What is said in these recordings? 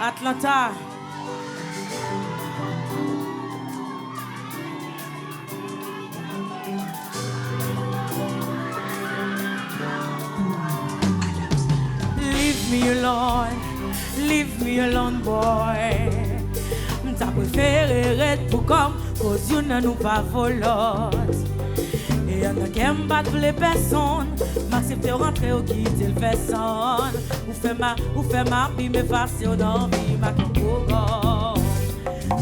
Atlanta. Leave me alone, boy. T'as préféré être pour comme, cause you ne nous pas volant. Et y'en a qui aiment battre les personnes, m'accepter rentrer ou quitter le fesson. Ou fait ma vie, me fasse au d'envie, ma concours.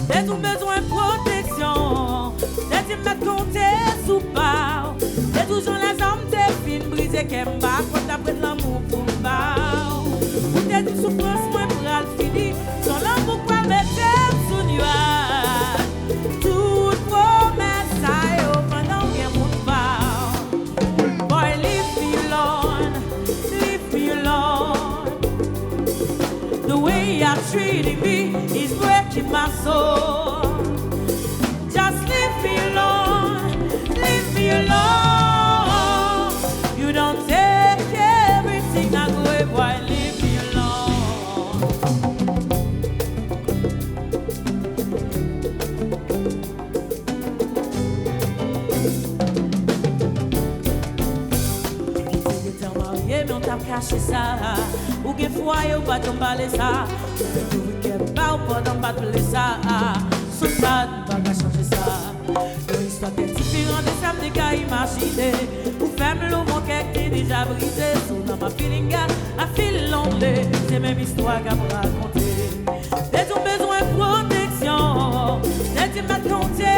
T'as tout besoin de protection, t'as dit mettre compter sous pas. T'as toujours les hommes, t'es fin brisé, qu'aime pas, quand t'as pris de l'amour pour m'bao. Ou t'as dit souffrance, moi pour le fini, son l'amour pour mettre sous nuage. Toute promesse, ça est au pendant bien mon bao. Boy, leave me alone. The way you're treating me is breaking my soul. Just leave me alone, leave me alone. You don't take everything I go, boy, leave me alone. Tu t'es marié, mais on t'a caché ça. Ou qu'il faut ou pas tomber ça. Tu veux pas ou pas tomber ça. Sous ça, tu vas changer ça. Une histoire est différente de ça, tu peux imaginer. Ou faire le mon cœur qui est déjà brisé. Sous dans ma feeling, I feel lonely. C'est même histoire qu'à me raconter. T'as ton besoin de protection. T'as tu m'as compté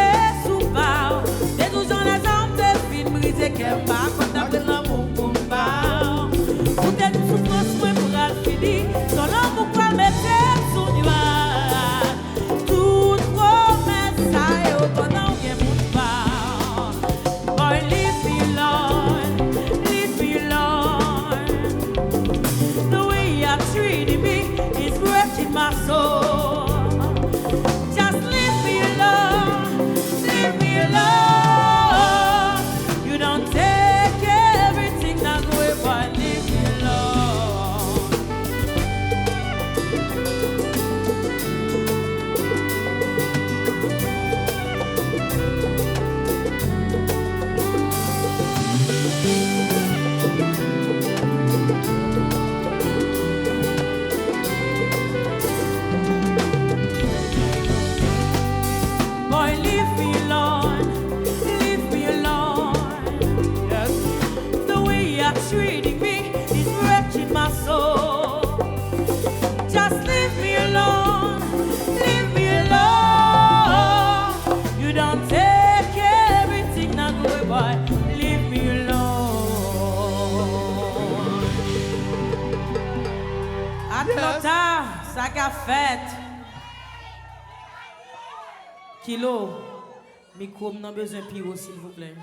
sous pas. T'as toujours les armes de film brisé qu'elle m'a quand t'as pris l'amour pour m'bao. Ou t'as une souffrance, moi pour le fini. Son l'amour pour le mettre sous nuage. Toute promesse, ça est au pendant bien mon bao. Boy, leave me alone, leave me alone. The way you're treating me is breaking my soul. Just leave me alone, leave me alone. You don't take everything that way, boy, leave me alone. Boy, leave me alone, leave me alone. Yes. The way you're treating me is breaking my soul. Just leave me alone, leave me alone. You don't take everything that way, boy, leave me alone. Atlanta, ça qu'a fait. Kilo, micro, m'en besoin pire, s'il vous plaît.